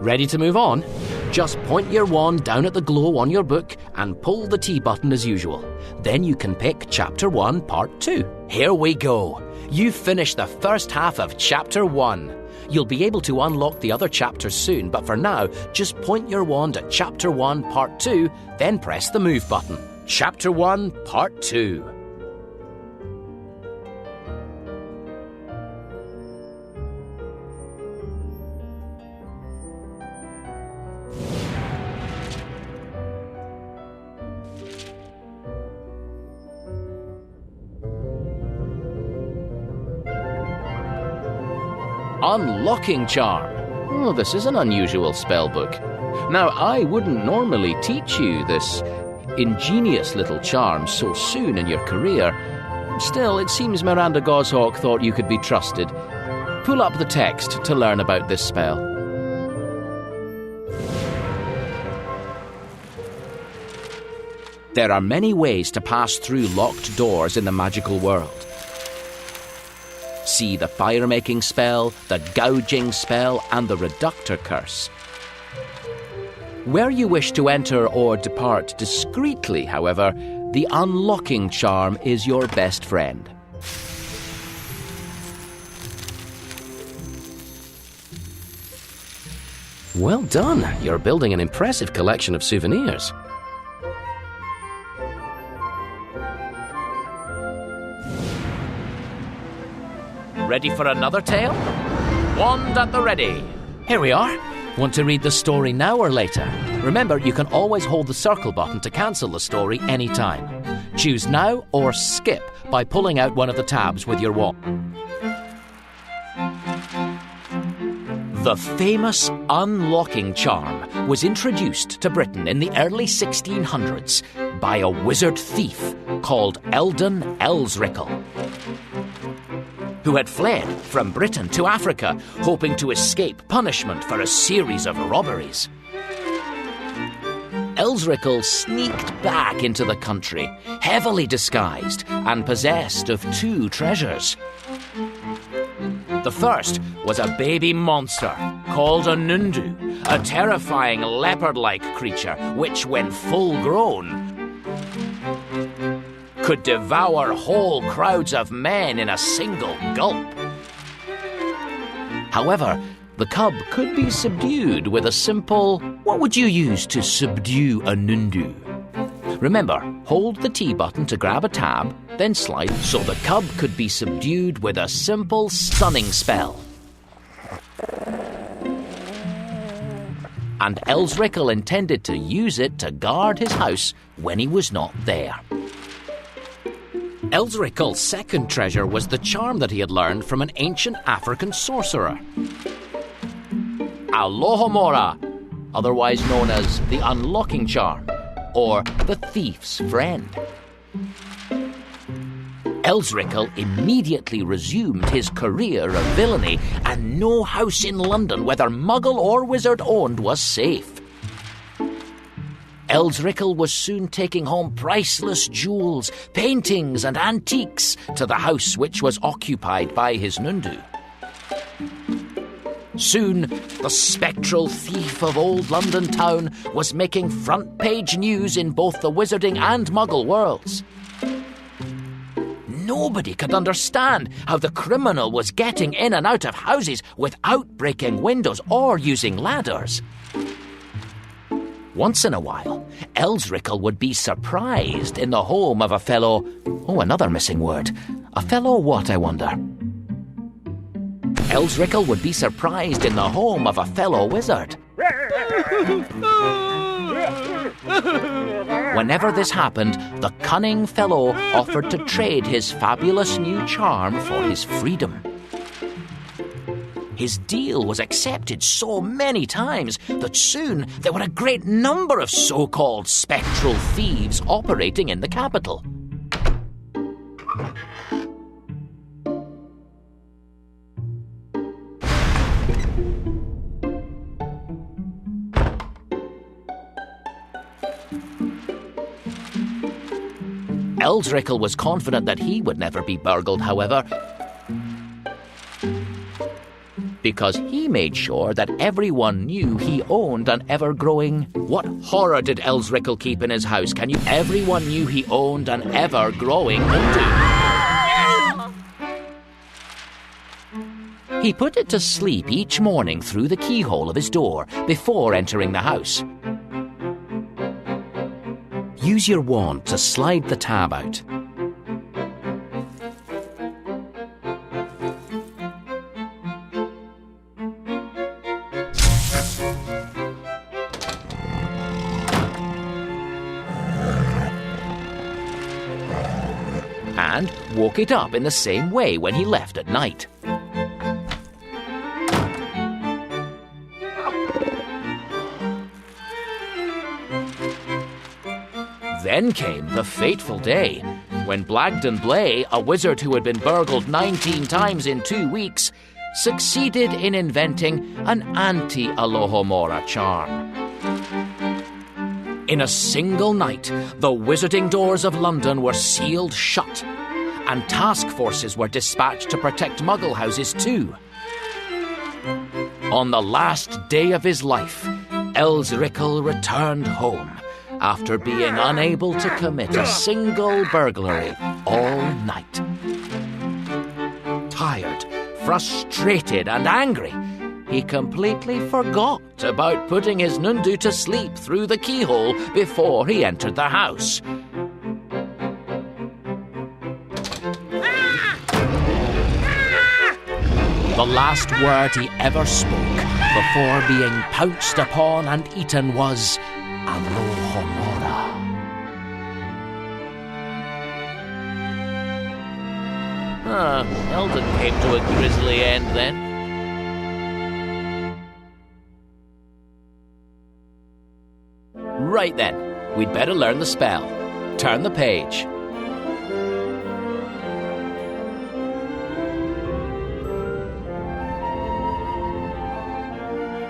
Ready to move on? Just point your wand down at the glow on your book and pull the T button as usual. Then you can pick Chapter 1, Part 2. Here we go. You've finished the first half of Chapter 1. You'll be able to unlock the other chapters soon, but for now, just point your wand at Chapter 1, Part 2, then press the move button. Chapter 1, Part 2. Unlocking Charm. Oh, this is an unusual spell book. Now, I wouldn't normally teach you this ingenious little charm so soon in your career. Still, it seems Miranda Goshawk thought you could be trusted. Pull up the text to learn about this spell. There are many ways to pass through locked doors in the magical world. See the fire-making spell, the gouging spell, and the reductor curse. Where you wish to enter or depart discreetly, however, the unlocking charm is your best friend. Well done! You're building an impressive collection of souvenirs. Ready for another tale? Wand at the ready. Here we are. Want to read the story now or later? Remember, you can always hold the circle button to cancel the story anytime. Choose now or skip by pulling out one of the tabs with your wand. The famous unlocking charm was introduced to Britain in the early 1600s by a wizard thief called Eldon Elsrickle, who had fled from Britain to Africa, hoping to escape punishment for a series of robberies. Elsrickle sneaked back into the country, heavily disguised and possessed of two treasures. The first was a baby monster called a Nundu, a terrifying leopard-like creature which, when full-grown, could devour whole crowds of men in a single gulp. However, the cub could be subdued with a simple... What would you use to subdue a Nundu? Remember, hold the T button to grab a tab, then slide, so the cub could be subdued with a simple stunning spell. And Elsrickle intended to use it to guard his house when he was not there. Elsrickle's second treasure was the charm that he had learned from an ancient African sorcerer, Alohomora, otherwise known as the Unlocking Charm, or the Thief's Friend. Elsrickle immediately resumed his career of villainy, and no house in London, whether Muggle or wizard owned, was safe. Elsrickle was soon taking home priceless jewels, paintings and antiques to the house which was occupied by his Nundu. Soon, the spectral thief of old London town was making front-page news in both the wizarding and Muggle worlds. Nobody could understand how the criminal was getting in and out of houses without breaking windows or using ladders. Once in a while, Elsrickle would be surprised in the home of a fellow... Oh, another missing word. A fellow what, I wonder? Elsrickle would be surprised in the home of a fellow wizard. Whenever this happened, the cunning fellow offered to trade his fabulous new charm for his freedom. His deal was accepted so many times that soon there were a great number of so-called spectral thieves operating in the capital. Elsrickle was confident that he would never be burgled, however. because he made sure that everyone knew he owned an ever-growing... What horror did Elsrickle keep in his house? Everyone knew he owned an ever-growing Nundu. He put it to sleep each morning through the keyhole of his door before entering the house. Use your wand to slide the tab out. And woke it up in the same way when he left at night. Then came the fateful day when Blagden Blay, a wizard who had been burgled 19 times in 2 weeks, succeeded in inventing an anti-Alohomora charm. In a single night, the wizarding doors of London were sealed shut, and task forces were dispatched to protect Muggle houses too. On the last day of his life, Elsrickle returned home after being unable to commit a single burglary all night. Tired, frustrated, and angry, he completely forgot about putting his Nundu to sleep through the keyhole before he entered the house. The last word he ever spoke before being pounced upon and eaten was Alohomora. Eldon came to a grisly end then. Right then, we'd better learn the spell. Turn the page.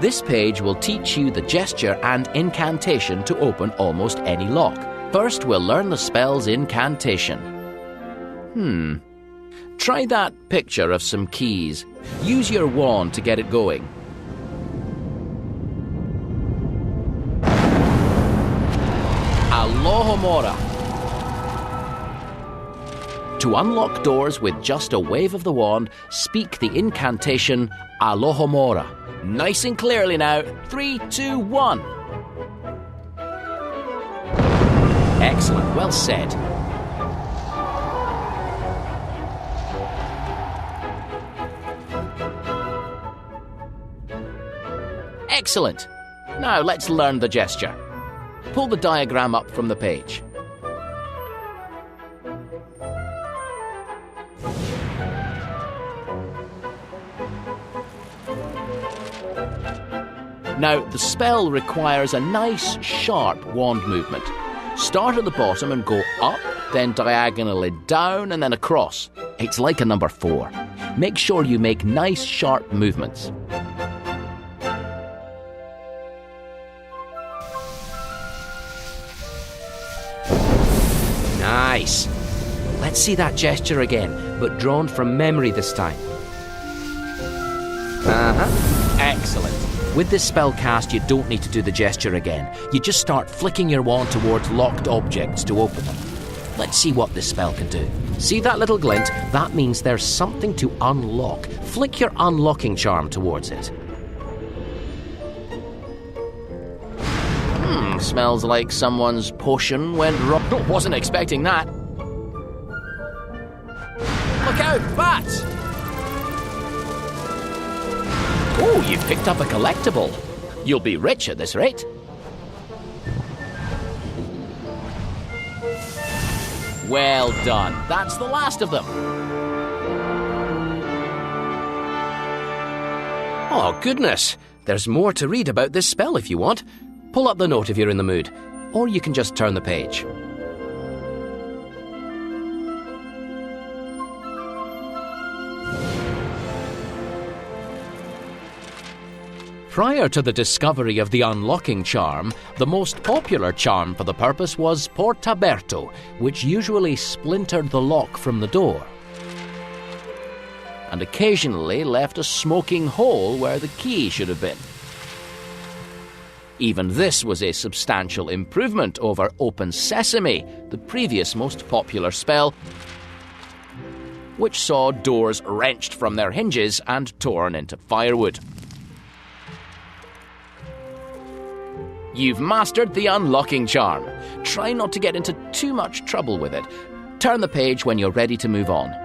This page will teach you the gesture and incantation to open almost any lock. First, we'll learn the spell's incantation. Try that picture of some keys. Use your wand to get it going. Alohomora. To unlock doors with just a wave of the wand, speak the incantation Alohomora. Nice and clearly now. 3, 2, 1. Excellent. Well said. Excellent. Now let's learn the gesture. Pull the diagram up from the page. Now, the spell requires a nice, sharp wand movement. Start at the bottom and go up, then diagonally down and then across. It's like a number 4. Make sure you make nice, sharp movements. Nice. Let's see that gesture again, but drawn from memory this time. Excellent. With this spell cast, you don't need to do the gesture again. You just start flicking your wand towards locked objects to open them. Let's see what this spell can do. See that little glint? That means there's something to unlock. Flick your unlocking charm towards it. Smells like someone's potion went wrong. Wasn't expecting that. Look out, bats! Oh, you've picked up a collectible. You'll be rich at this rate. Well done. That's the last of them. Oh, goodness. There's more to read about this spell if you want. Pull up the note if you're in the mood, or you can just turn the page. Prior to the discovery of the unlocking charm, the most popular charm for the purpose was Portaberto, which usually splintered the lock from the door. and occasionally left a smoking hole where the key should have been. Even this was a substantial improvement over Open Sesame, the previous most popular spell, which saw doors wrenched from their hinges and torn into firewood. You've mastered the unlocking charm. Try not to get into too much trouble with it. Turn the page when you're ready to move on.